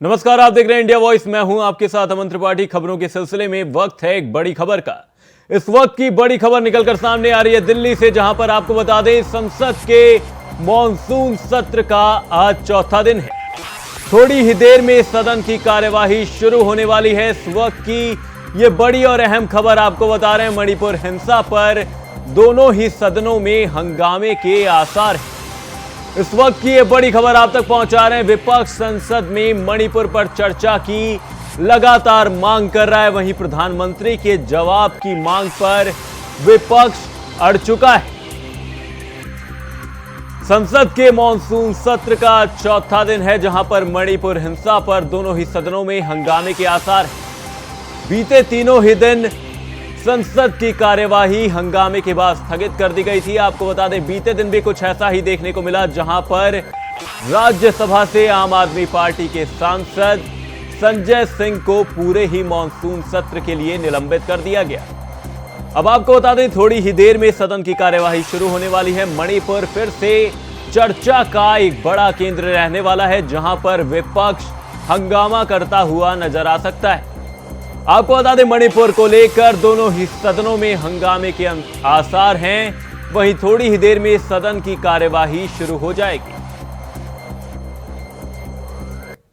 नमस्कार, आप देख रहे हैं इंडिया वॉइस। मैं हूं आपके साथ अमन त्रिपाठी। खबरों के सिलसिले में वक्त है एक बड़ी खबर का। इस वक्त की बड़ी खबर निकलकर सामने आ रही है दिल्ली से, जहां पर आपको बता दें संसद के मॉनसून सत्र का आज चौथा दिन है। थोड़ी ही देर में सदन की कार्यवाही शुरू होने वाली है। इस वक्त की ये बड़ी और अहम खबर आपको बता रहे हैं। मणिपुर हिंसा पर दोनों ही सदनों में हंगामे के आसार हैं। इस वक्त की ये बड़ी खबर आप तक पहुंचा रहे हैं। विपक्ष संसद में मणिपुर पर चर्चा की लगातार मांग कर रहा है। वहीं प्रधानमंत्री के जवाब की मांग पर विपक्ष अड़ चुका है। संसद के मॉनसून सत्र का चौथा दिन है, जहां पर मणिपुर हिंसा पर दोनों ही सदनों में हंगामे के आसार हैं। बीते तीनों ही दिन संसद की कार्यवाही हंगामे के बाद स्थगित कर दी गई थी। आपको बता दें बीते दिन भी कुछ ऐसा ही देखने को मिला, जहां पर राज्यसभा से आम आदमी पार्टी के सांसद संजय सिंह को पूरे ही मॉनसून सत्र के लिए निलंबित कर दिया गया। अब आपको बता दें थोड़ी ही देर में सदन की कार्यवाही शुरू होने वाली है। मणिपुर फिर से चर्चा का एक बड़ा केंद्र रहने वाला है, जहां पर विपक्ष हंगामा करता हुआ नजर आ सकता है। आपको बता दें मणिपुर को लेकर दोनों ही सदनों में हंगामे के आसार हैं। वहीं थोड़ी ही देर में सदन की कार्यवाही शुरू हो जाएगी।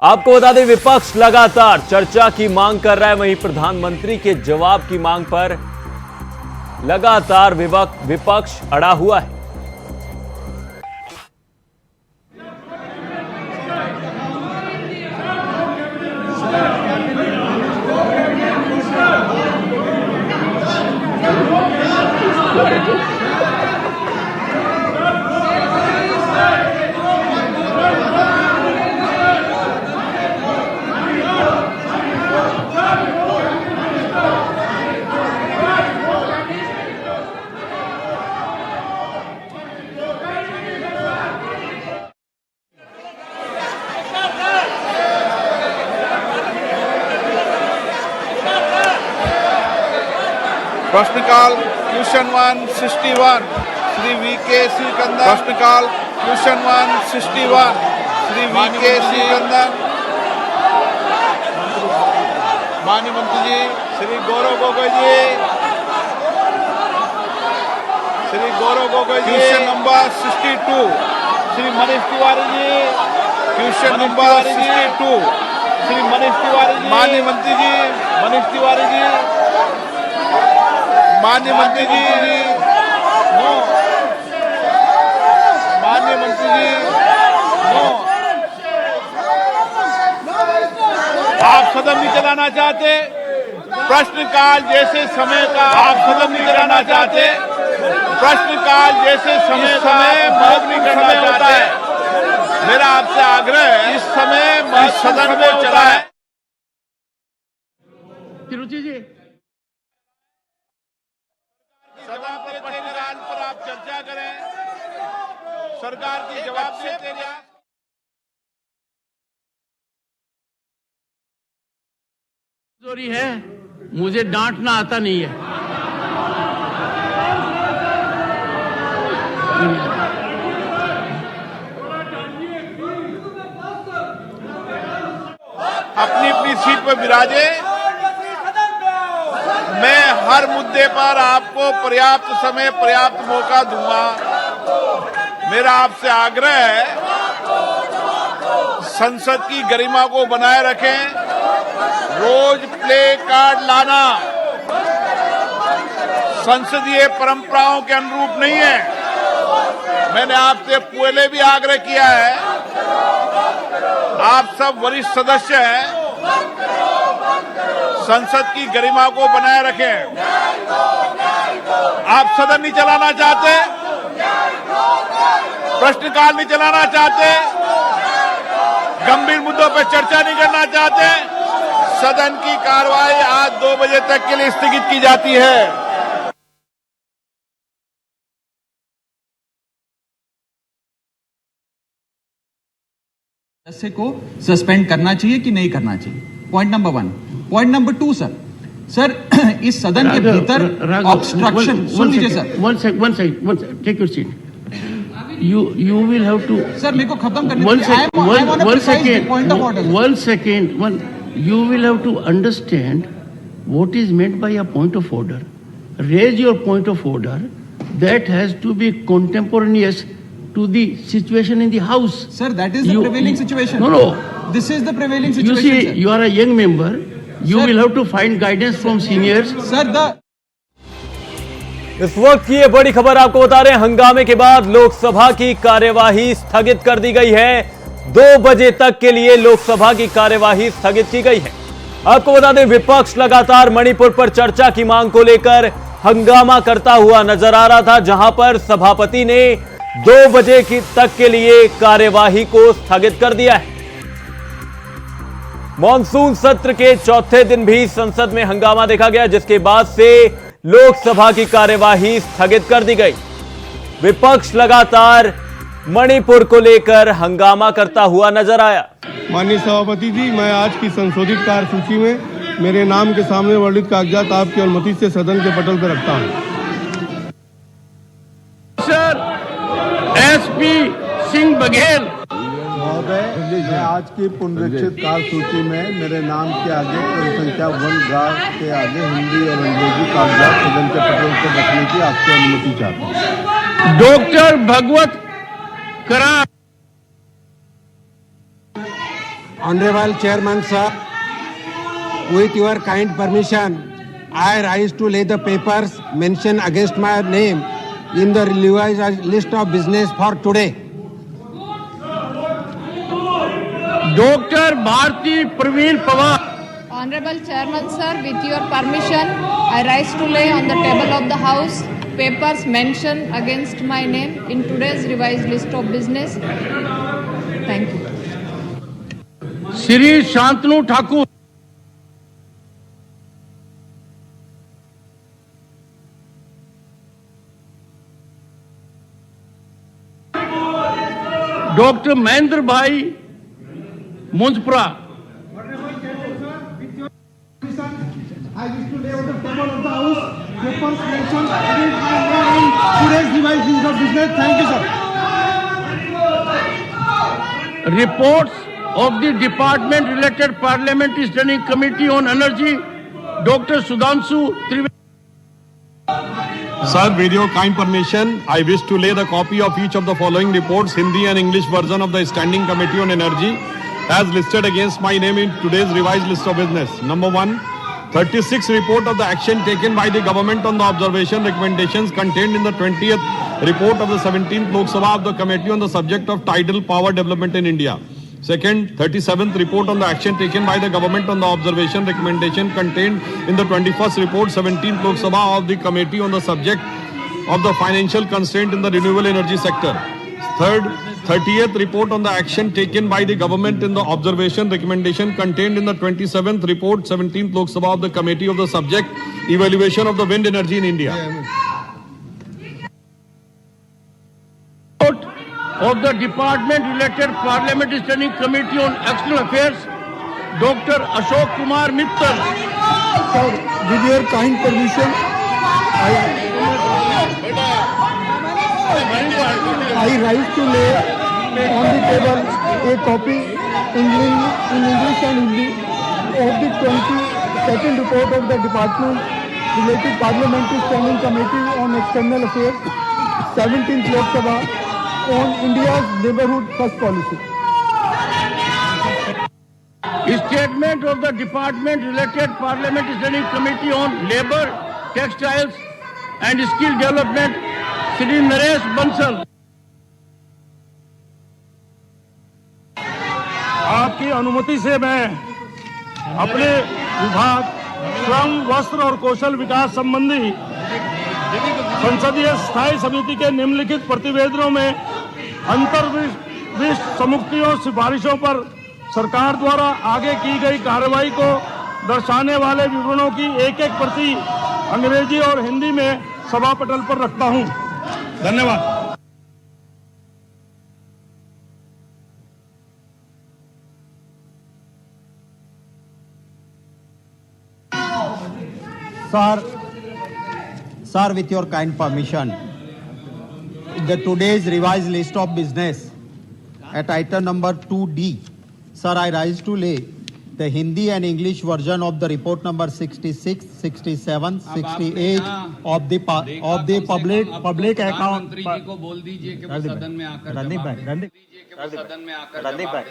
आपको बता दें विपक्ष लगातार चर्चा की मांग कर रहा है। वहीं प्रधानमंत्री के जवाब की मांग पर लगातार विपक्ष अड़ा हुआ है। प्रश्नकाल क्वेश्चन 161 श्री वीके सिकंदर। प्रश्नकाल क्वेश्चन 161 श्री वीके सिकंदर। माननीय मंत्री जी श्री गौरव गोगोई जी, श्री गौरव गोगोई जी। Question number 62 Shri Manish Tiwari ji. Question number 62 Shri Manish Tiwari ji. माननीय मंत्री जी मनीष तिवारी जी। माननीय मंत्री जी नो। माननीय मंत्री जी नो। आप सदन नहीं चलाना चाहते। प्रश्नकाल जैसे समय का आप सदन नहीं चलाना चाहते। प्रश्नकाल जैसे समय मौन नहीं करना चाहते। मेरा आपसे आग्रह है इस समय सदन को चलाएं। रुचि जी सदन के प्रश्नकाल पर आप चर्चा करें। सरकार की जवाब देते जाए। जोरी है, मुझे डांटना आता नहीं है। अपनी अपनी सीट पर विराजे। मैं हर मुद्दे पर आपको पर्याप्त समय पर्याप्त मौका दूंगा। मेरा आपसे आग्रह है संसद की गरिमा को बनाए रखें। रोज प्ले कार्ड लाना संसदीय परंपराओं के अनुरूप नहीं है। मैंने आपसे पहले भी आग्रह किया है। आप सब वरिष्ठ सदस्य हैं, संसद की गरिमा को बनाए रखें। आप सदन नहीं चलाना चाहते, प्रश्नकाल नहीं चलाना चाहते, गंभीर मुद्दों पर चर्चा नहीं करना चाहते। सदन की कार्रवाई आज 2 बजे तक के लिए स्थगित की जाती है। सदस्य को सस्पेंड करना चाहिए कि नहीं करना चाहिए, point number 1। Point number 2 sir इस सदन के भीतर ऑब्स्ट्रक्शन, सुन लीजिए sir. One second take your seat. you will have to. Sir मेरे को खत्म करने One दीजिए. I second. want to One precise the second. point of order. One second. You will have to understand what is meant by a point of order. Raise your point of order. That has to be contemporaneous to the situation in the house. Sir, that is the prevailing situation. No. This is the prevailing You situation. see, sir. you are a young member. You Sir. will have to find guidance from seniors. Sir, the इस वक्त की ये बड़ी खबर आपको बता रहे हैं, हंगामे के बाद लोकसभा की कार्यवाही स्थगित कर दी गई है। 2 बजे तक के लिए लोकसभा की कार्यवाही स्थगित की गई है। आपको बता दें, विपक्ष लगातार मणिपुर पर चर्चा की मांग को लेकर हंगामा करता हुआ नजर आ रहा था, जहां पर सभापति ने 2 बजे तक के लिए कार्यवाही को स्थगित कर दिया है। मॉनसून सत्र के चौथे दिन भी संसद में हंगामा देखा गया, जिसके बाद से लोकसभा की कार्यवाही स्थगित कर दी गई। विपक्ष लगातार मणिपुर को लेकर हंगामा करता हुआ नजर आया। माननीय सभापति जी, मैं आज की संशोधित कार्यसूची में मेरे नाम के सामने वर्णित कागजात आपकी अनुमति से सदन के पटल पर रखता हूं। Sir, SP Singh Baghel. महोदय, मैं आज की पुनरीक्षित कार्यसूची में मेरे नाम के आगे संख्या 1 के आगे हिंदी और अंग्रेजी कागजात सदन के पटल पर रखने की आपकी अनुमति चाहता हूँ। डॉक्टर भगवत करार। Honorable Chairman, sir, with your kind permission, I rise to lay the papers mentioned against my name in the revised list of business for today. Doctor Bharati Pravin Pawar. Honorable Chairman, sir, with your permission, I rise to lay on the table of the House papers mentioned against my name in today's revised list of business. Thank you. Shri Shantanu Thakur. Doctor Mahendra भाई मुंजपुरा। I wish to lay on the table of the House papers mentioned against my name in today's revised list of business. Thank you, sir. Reports of the department related Parliamentary Standing Committee on Energy, Dr. Sudhanshu Trivedi. Sir, with your kind permission, I wish to lay the copy of each of the following reports, Hindi and English version of the Standing Committee on Energy, as listed against my name in today's revised list of business. Number 1, 36 report of the action taken by the government on the observation recommendations contained in the 20th report of the 17th Lok Sabha of the Committee on the subject of tidal power development in India. Second, 37th report on the action taken by the government on the observation recommendation contained in the 21st report 17th Lok Sabha of the Committee on the subject of the financial constraint in the renewable energy sector. Third, 30th report on the action taken by the government in the observation recommendation contained in the 27th report 17th Lok Sabha of the Committee of the subject evaluation of the wind energy in India. Of the department related Parliamentary Standing Committee on External Affairs, Dr. Ashok Kumar Mittal. Sir, with your kind permission, I rise to lay on the table a copy in English and Hindi of the 22nd report of the department related Parliamentary Standing Committee on External Affairs, 17th Lok Sabha, on India's neighborhood first policy. Statement of the department related Parliamentary Standing Committee on Labour, Textiles and Skill Development, Shri Naresh Bansal. आपकी अनुमति से मैं अपने विभाग श्रम, वस्त्र और कौशल विकास संबंधी संसदीय स्थायी समिति के निम्नलिखित प्रतिवेदनों में अंतर्विष्ट समुक्तियों सिफारिशों पर सरकार द्वारा आगे की गई कार्रवाई को दर्शाने वाले विवरणों की एक-एक प्रति अंग्रेजी और हिंदी में सभा पटल पर रखता हूं। धन्यवाद। Sir, with your kind permission, the today's revised list of business at item number 2D. Sir, I rise to lay the Hindi and English version of the report number 66, 67, 68 of the public account. मंत्री जी को बोल दीजिए कि वो सदन में आकर Randeep bhai,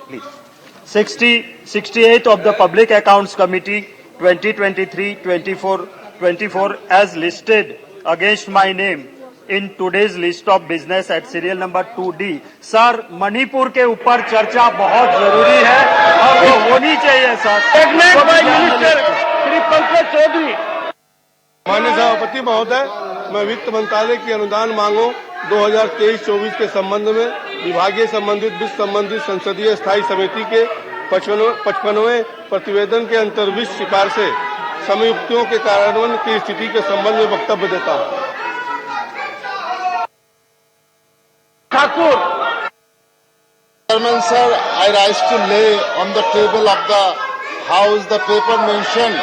please. 68 of the Public Accounts Committee 2023-24 as listed against my name in today's list of business at serial number 2D. Sir, Manipur के ऊपर चर्चा बहुत जरूरी है और वो होनी चाहिए सर। मिनिस्टर श्री पंकज चौधरी। माननीय सभापति महोदय, मैं वित्त मंत्रालय की अनुदान मांगों 2023-24 के संबंध में विभागीय संबंधित वित्त संबंधित संसदीय स्थायी समिति के 55वें प्रतिवेदन के अंतर्विष्ट सिफारिशें समयुक्तियों के कार्यान्वयन की स्थिति के संबंध में वक्तव्य देता हूँ। Thakur. Chairman sir, I rise to lay on the table of the House the paper mentioned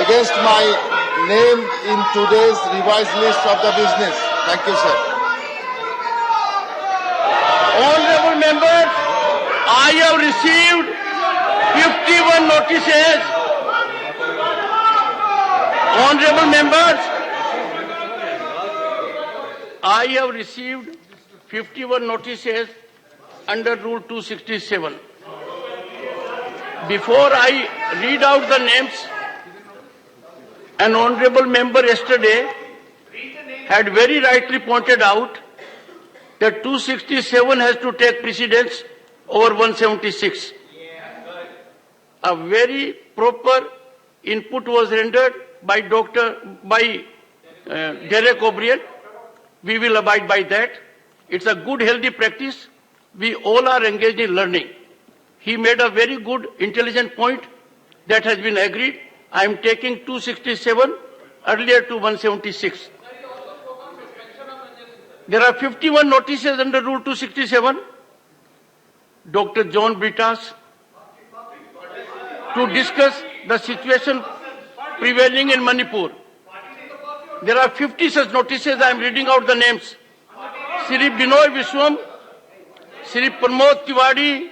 against my name in today's revised list of the business. Thank you, sir. Honorable members, I have received 51 notices. Honorable members, I have received 51 notices under Rule 267. Before I read out the names, an honorable member yesterday had very rightly pointed out that 267 has to take precedence over 176. A very proper input was rendered by Derek O'Brien. We will abide by that. It's a good, healthy practice. We all are engaged in learning. He made a very good, intelligent point that has been agreed. I am taking 267 earlier to 176. There are 51 notices under Rule 267. Dr. John Britas to discuss the situation prevailing in Manipur. There are 50 such notices. I am reading out the names. Shri Binoy Vishwam, Shri Pramod Tiwari,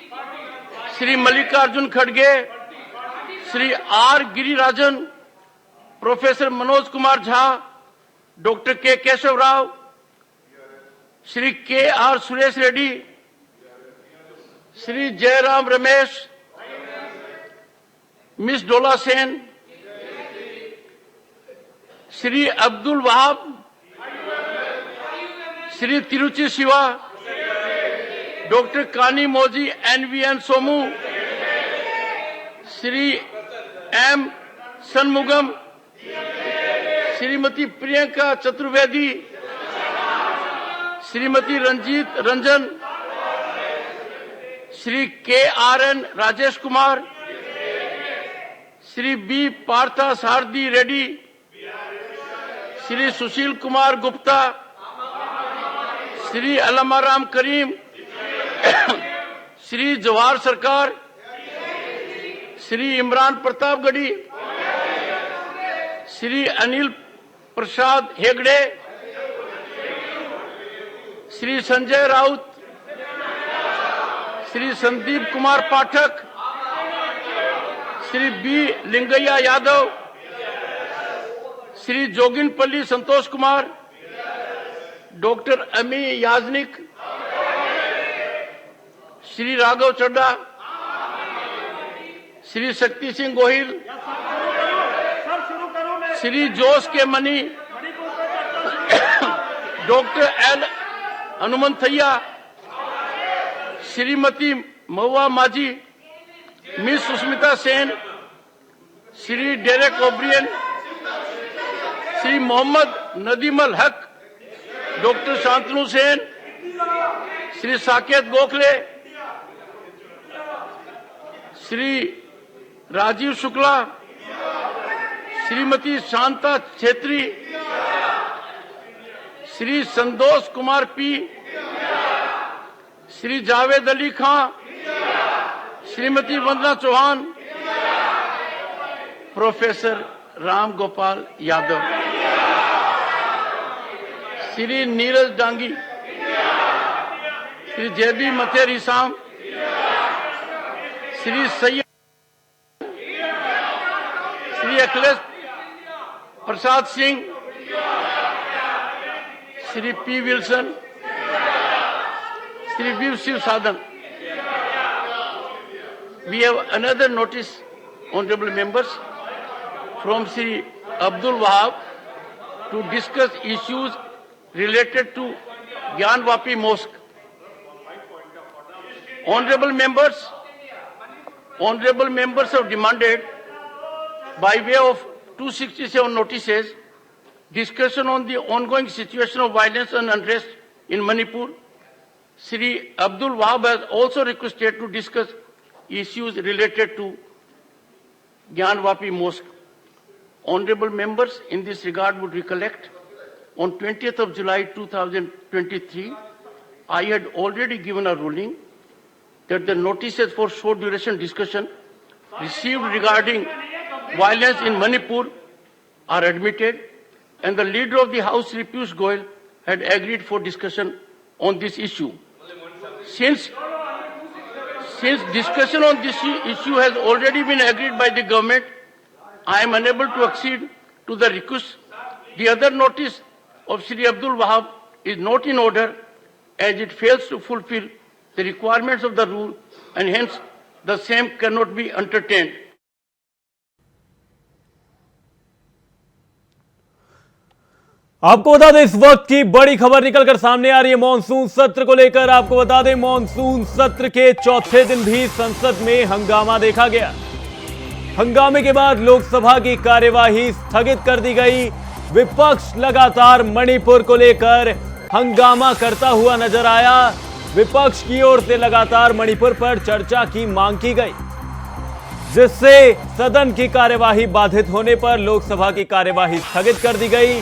Shri Mallikarjun Khadge, Shri R. Girirajan, Professor Manoj Kumar Jha, Dr. K. Keshav Rao, Shri K. R. Suresh Reddy, Shri Jairam Ramesh, Ms. Dola Sen, Shri Abdul Wahab, Shri Tiruchi Shiva, Dr. Kani Moji NVN Somu, Shri M. Sanmugam, Shrimati Priyanka Chaturvedi, Shrimati Ranjit Ranjan, Shri K.R.N. Rajesh Kumar, Shri B. Partha Sardi Reddy, Shri Sushil Kumar Gupta, Shri Alamaram Karim, Shri Jawahar Sarkar, Shri Imran Pratap Gadi, Shri Anil Prasad Hegde, Shri Sanjay Raut, Shri Sandeep Kumar Pathak, Shri B. Lingaya Yadav, Shri Joginpalli Santosh Kumar, Dr. Ami Yaznik, Shri Raghav Chadda, Shri Shakti Singh Gohil, Shri Jose K. Mani, Dr. L. Hanumanthaiya, Shrimati Mahua Maji, Ms. Susmita Sen, Shri Derek O'Brien, Shri Mohammad Nadim Al Haq, Dr. Shantanu Sen, Shri Saket Gokhale, Shri Rajiv Shukla, Shrimati Shanta Chhetri, Shri Sandosh Kumar P, Shri Javed Ali Khan, Shrimati Vandana Chauhan, Professor Ram Gopal Yadav, Shri Neeraj Dangi, Shri Jebi Mather Hisham, Shri Syed, Shri Akhilesh Prasad Singh, Shri P Wilson, Shri V Sivadasan. We have another notice, honorable members, from Sri Abdul Wahab to discuss issues related to Gyan Vapi Mosque. Honorable members have demanded, by way of 267 notices, discussion on the ongoing situation of violence and unrest in Manipur. Sri Abdul Wahab has also requested to discuss issues related to Gyan Vapi Mosque. Honorable members in this regard would recollect, on 20th of July 2023, I had already given a ruling that the notices for short duration discussion received regarding violence in Manipur are admitted, and the leader of the House, Sri Piyush Goyal, had agreed for discussion on this issue. Since discussion on this issue has already been agreed by the government, I am unable to accede to the request. The other notice of Sri Abdul Wahab is not in order, as it fails to fulfill the requirements of the rule, and hence the same cannot be entertained. आपको बता दें, इस वक्त की बड़ी खबर निकलकर सामने आ रही है मॉनसून सत्र को लेकर. आपको बता दें, मॉनसून सत्र के चौथे दिन भी संसद में हंगामा देखा गया. हंगामे के बाद लोकसभा की कार्यवाही स्थगित कर दी गई. विपक्ष लगातार मणिपुर को लेकर हंगामा करता हुआ नजर आया. विपक्ष की ओर से लगातार मणिपुर पर चर्चा की मांग की गई, जिससे सदन की कार्यवाही बाधित होने पर लोकसभा की कार्यवाही स्थगित कर दी गई.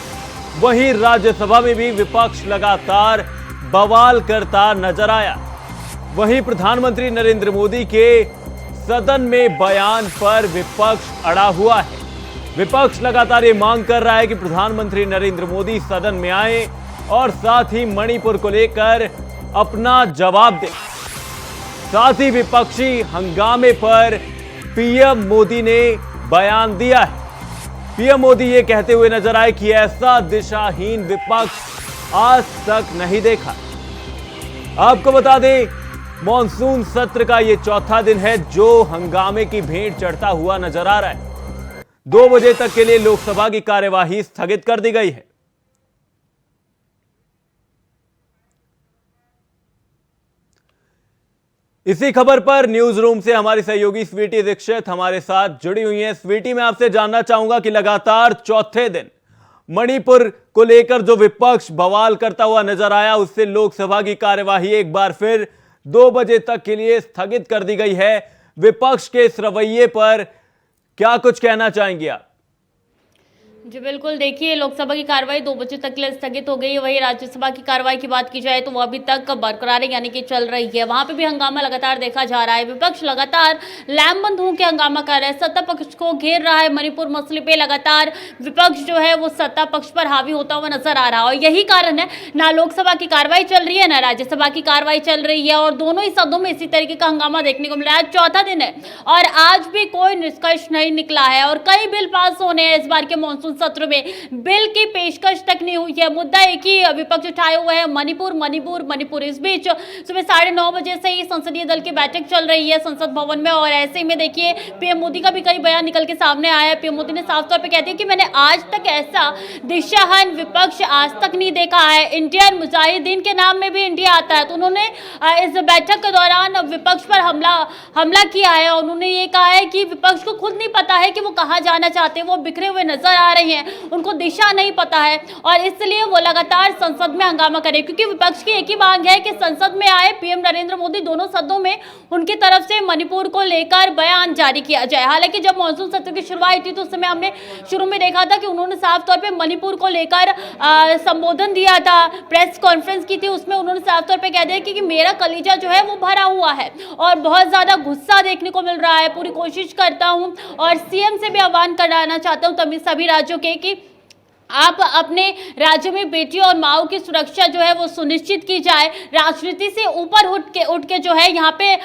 वहीं राज्यसभा में भी विपक्ष लगातार बवाल करता नजर आया. वहीं प्रधानमंत्री नरेंद्र मोदी के सदन में बयान पर विपक्ष अड़ा हुआ है. विपक्ष लगातार ये मांग कर रहा है कि प्रधानमंत्री नरेंद्र मोदी सदन में आए और साथ ही मणिपुर को लेकर अपना जवाब दें. साथ ही विपक्षी हंगामे पर पीएम मोदी ने बयान दिया है. पीएम मोदी ये कहते हुए नजर आए कि ऐसा दिशाहीन विपक्ष आज तक नहीं देखा. आपको बता दें, मॉनसून सत्र का ये चौथा दिन है जो हंगामे की भेंट चढ़ता हुआ नजर आ रहा है. 2 बजे तक के लिए लोकसभा की कार्यवाही स्थगित कर दी गई है. इसी खबर पर न्यूज रूम से हमारी सहयोगी स्वीटी दीक्षित हमारे साथ जुड़ी हुई हैं. स्वीटी, मैं आपसे जानना चाहूंगा कि लगातार चौथे दिन मणिपुर को लेकर जो विपक्ष बवाल करता हुआ नजर आया, उससे लोकसभा की कार्यवाही एक बार फिर 2 बजे तक के लिए स्थगित कर दी गई है. विपक्ष के इस रवैये पर क्या कुछ कहना चाहेंगे आप? जी बिल्कुल, देखिए, लोकसभा की कार्रवाई 2 बजे तक के लिए स्थगित हो गई है. वहीं राज्यसभा की कार्रवाई की बात की जाए तो वो अभी तक बरकरार है, यानी कि चल रही है. वहां पे भी हंगामा लगातार देखा जा रहा है. विपक्ष लगातार लैम बंद होकर हंगामा कर रहा है, सत्ता पक्ष को घेर रहा है. मणिपुर मसले पे लगातार विपक्ष जो है वो सत्ता पक्ष पर हावी होता हुआ नजर आ रहा है. और यही कारण है, ना लोकसभा की कार्रवाई चल रही है, ना राज्यसभा की कार्रवाई चल रही है, और दोनों ही सदनों में इसी तरीके का हंगामा देखने को मिला है. चौथा दिन है और आज भी कोई निष्कर्ष नहीं निकला है, और कई बिल पास होने हैं इस बार के मानसून सत्र में. बिल की पेशकश तक नहीं हुई है. मुद्दा एक ही विपक्ष उठाए हुए है, मणिपुर मणिपुर मणिपुर. इस बीच सुबह 9:30 बजे से ही संसदीय दल की बैठक चल रही है संसद भवन में, और ऐसे में देखिए पीएम मोदी का भी कई बयान निकल के सामने आया है. पीएम मोदी ने साफ तौर पे कहते हैं कि मैंने आज तक ऐसा दिशाहीन विपक्ष आज तक नहीं देखा है. इंडियन मुजाहिदीन के नाम में भी इंडिया आता है. तो उन्होंने इस बैठक के दौरान विपक्ष पर हमला किया है. उन्होंने ये कहा है कि विपक्ष को खुद नहीं पता है कि वो कहाँ जाना चाहते हैं. वो बिखरे हुए नजर आ रहे हैं, उनको दिशा नहीं पता है, और इसलिए वो लगातार संसद में हंगामा करे. क्योंकि विपक्ष की एक ही मांग है कि संसद में आए पीएम नरेंद्र मोदी, दोनों सदनों में उनकी तरफ से मणिपुर को लेकर बयान जारी किया जाए. हालांकि जब मॉनसून सत्र की शुरुआत थी तो उस समय हमने शुरू में देखा था कि उन्होंने साफ तौर पे मणिपुर को लेकर संबोधन दिया था, प्रेस कॉन्फ्रेंस की थी. उसमें उन्होंने साफ तौर पे कह दिया कि मेरा कलीजा जो है वो भरा हुआ है और बहुत ज्यादा गुस्सा देखने को मिल रहा है. पूरी कोशिश करता हूं और सीएम से भी आह्वान कराना चाहता हूं सभी राज्यों के कि आप अपने राज्य में बेटियों और माओ की सुरक्षा जो है वो सुनिश्चित की जाए, राजनीति से ऊपर उठ के जो है यहाँ पे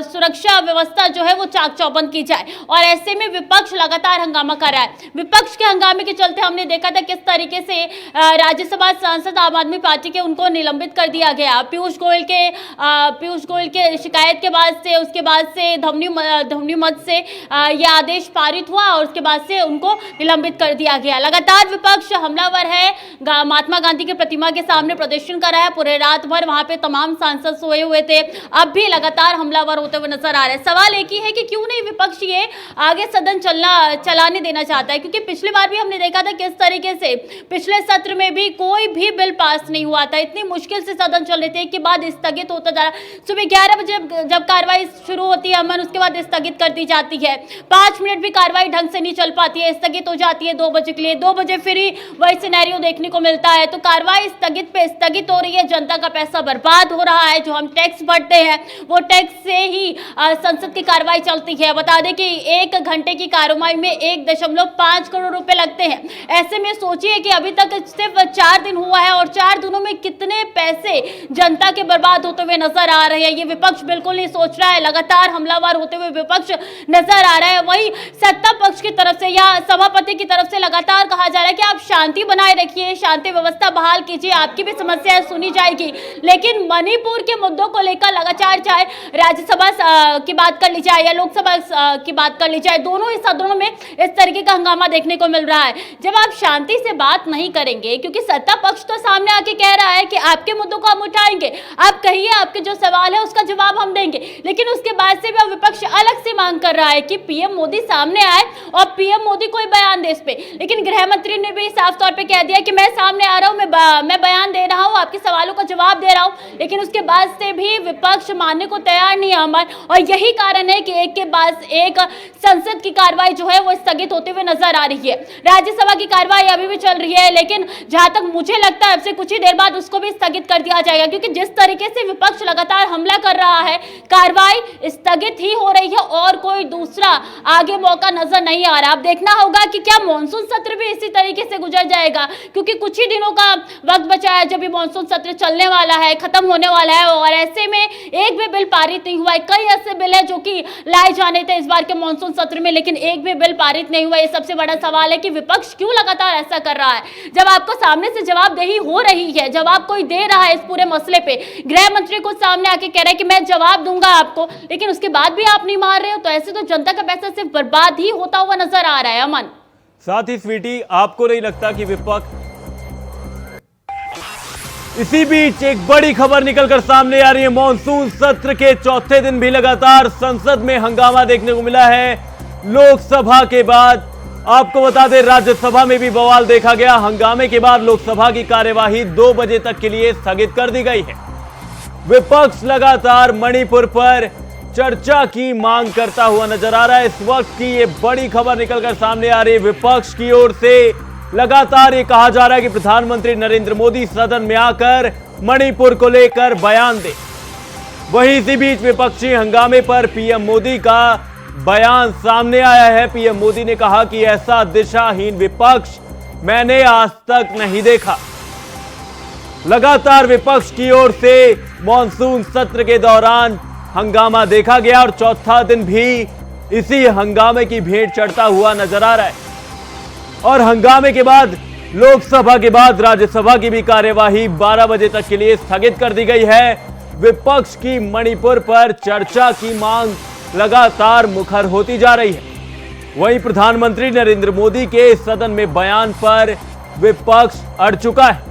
सुरक्षा व्यवस्था जो है वो चाक चौबंद की जाए। और ऐसे में विपक्ष लगातार हंगामा कर रहा है। विपक्ष के हंगामे के चलते हमने देखा था किस तरीके से राज्यसभा सांसद आम आदमी पार्टी के उनको निलंबित कर दिया गया। पीयूष गोयल के शिकायत के बाद से, उसके बाद से धमनी मत से ये आदेश पारित हुआ और उसके बाद से उनको निलंबित कर दिया गया। लगातार विपक्ष हमलावर है, महात्मा गांधी की प्रतिमा के सामने प्रदर्शन कर रहा है। पूरे रात भर वहां पे तमाम सांसद सोए हुए थे, अब भी लगातार हमलावर होते हुए नजर आ रहे हैं। सवाल एक ही है कि क्यों नहीं विपक्ष ये आगे सदन चलाने देना चाहता है, क्योंकि पिछली बार भी हमने देखा था किस तरीके से पिछले सत्र में भी कोई भी बिल पास नहीं हुआ था। इतनी मुश्किल से सदन चल रहे थे के बाद स्थगित होता जा रहा। सुबह 11 बजे जब कार्रवाई शुरू होती है अमन, उसके बाद स्थगित कर दी जाती है। 5 मिनट भी कार्रवाई ढंग से नहीं चल पाती है, स्थगित हो जाती है 2 बजे के लिए। 2 बजे फिर वही सिनेरियो देखने को मिलता है। तो कार्रवाई स्थगित हो रही है, जनता का पैसा बर्बाद हो रहा है। जो हम टैक्स भरते हैं वो टैक्स से ही संसद की कार्रवाई चलती है। बता दें कि 1 घंटे की कार्रवाई में 1.5 करोड़ रुपए लगते हैं। ऐसे में सोचिए कि अभी तक सिर्फ 4 दिन हुआ है और 4 दिनों में कितने पैसे जनता के बर्बाद होते हुए नजर आ रहे हैं। ये विपक्ष बिल्कुल नहीं सोच रहा है, लगातार हमलावर होते हुए विपक्ष नजर आ रहा है। वही सत्ता पक्ष की तरफ से या सभापति की तरफ से लगातार कहा जा रहा है कि आप शांति बनाए रखिए, शांति व्यवस्था बहाल कीजिए, आपकी भी समस्याएं सुनी जाएगी। लेकिन मणिपुर के मुद्दों को लेकर लगातार चाहे राज्यसभा की बात कर ली जाए या लोकसभा की बात कर ली जाए, दोनों ही सदनों में इस तरीके का हंगामा देखने को मिल रहा है। जब आप शांति से बात नहीं करेंगे, क्योंकि सत्ता पक्ष तो सामने आके कह रहा है कि आपके मुद्दों को हम उठाएंगे, आप कहिए, आपके जो सवाल है उसका जवाब हम देंगे, लेकिन उसके बाद से भी विपक्ष अलग से मांग कर रहा है कि पीएम मोदी सामने आए और पीएम मोदी कोई बयान दे इस पे। लेकिन गृह मंत्री ने भी साफ तौर पे कह दिया कि मैं सामने आ रहा हूं, मैं बयान दे रहा हूं, आपके सवालों का जवाब दे रहा हूं। लेकिन उसके बाद से भी विपक्ष मानने को तैयार नहीं है अमन, और यही कारण है कि एक के बाद एक संसद की कार्रवाई जो है वो स्थगित होते हुए नजर आ रही है। राज्यसभा की कार्रवाई अभी भी चल रही है, लेकिन जहां तक मुझे लगता है अब से कुछ ही देर बाद उसको भी स्थगित कर दिया जाएगा, क्योंकि जिस तरीके से विपक्ष लगातार हमला कर रहा है, कार्रवाई स्थगित ही हो रही है और कोई दूसरा आगे मौका नजर नहीं आ रहा। अब देखना होगा कि क्या मानसून सत्र भी इसी तरीके से गुजर जाएगा, क्योंकि कुछ ही दिनों का वक्त बचा है जब ये मानसून सत्र चलने वाला है, खत्म होने वाला है, और ऐसे में एक भी बिल पारित नहीं हुआ है। कई ऐसे बिल है जो कि लाए जाने थे इस बार के मानसून सत्र में, लेकिन एक भी बिल पारित नहीं हुआ। ये सबसे बड़ा सवाल है कि विपक्ष क्यों लगातार ऐसा कर रहा है, जब आपको सामने से जवाबदेही हो रही है, जवाब कोई दे रहा है इस पूरे मसले पे। गृह मंत्री को सामने आके कह रहे हैं कि मैं जवाब दूंगा आपको, लेकिन उसके बाद भी आप नहीं मान रहे हो, तो ऐसे तो जनता का पैसा सिर्फ बर्बाद ही होता हुआ नजर आ रहा है अमन। साथ ही स्वीटी, आपको नहीं लगता कि विपक्ष इसी बीच एक बड़ी खबर निकलकर सामने आ रही है। मॉनसून सत्र के चौथे दिन भी लगातार संसद में हंगामा देखने को मिला है। लोकसभा के बाद आपको बता दें राज्यसभा में भी बवाल देखा गया। हंगामे के बाद लोकसभा की कार्यवाही 2 बजे तक के लिए स्थगित कर दी गई है। विपक्ष लगातार मणिपुर पर चर्चा की मांग करता हुआ नजर आ रहा है। इस वक्त की ये बड़ी खबर निकलकर सामने आ रही है। विपक्ष की ओर से लगातार ये कहा जा रहा है कि प्रधानमंत्री नरेंद्र मोदी सदन में आकर मणिपुर को लेकर बयान दे। वहीं इसी बीच विपक्षी हंगामे पर पीएम मोदी का बयान सामने आया है। पीएम मोदी ने कहा कि ऐसा दिशाहीन विपक्ष मैंने आज तक नहीं देखा। लगातार विपक्ष की ओर से मॉनसून सत्र के दौरान हंगामा देखा गया और चौथा दिन भी इसी हंगामे की भेंट चढ़ता हुआ नजर आ रहा है। और हंगामे के बाद लोकसभा के बाद राज्यसभा की भी कार्यवाही 12 बजे तक के लिए स्थगित कर दी गई है। विपक्ष की मणिपुर पर चर्चा की मांग लगातार मुखर होती जा रही है। वहीं प्रधानमंत्री नरेंद्र मोदी के सदन में बयान पर विपक्ष अड़ चुका है।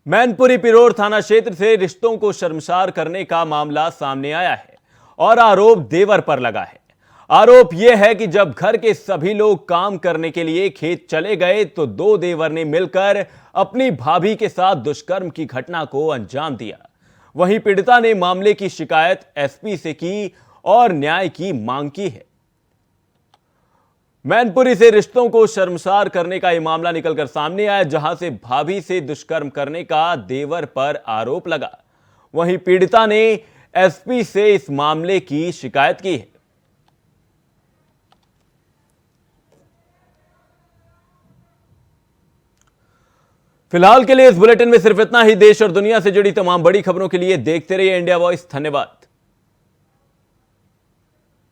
मैनपुरी पिरोर थाना क्षेत्र से रिश्तों को शर्मसार करने का मामला सामने आया है और आरोप देवर पर लगा है। आरोप यह है कि जब घर के सभी लोग काम करने के लिए खेत चले गए तो 2 देवर ने मिलकर अपनी भाभी के साथ दुष्कर्म की घटना को अंजाम दिया। वहीं पीड़िता ने मामले की शिकायत एसपी से की और न्याय की मांग की है। मैनपुरी से रिश्तों को शर्मसार करने का यह मामला निकलकर सामने आया, जहां से भाभी से दुष्कर्म करने का देवर पर आरोप लगा। वहीं पीड़िता ने एसपी से इस मामले की शिकायत की है। फिलहाल के लिए इस बुलेटिन में सिर्फ इतना ही। देश और दुनिया से जुड़ी तमाम बड़ी खबरों के लिए देखते रहिए इंडिया वॉइस। धन्यवाद।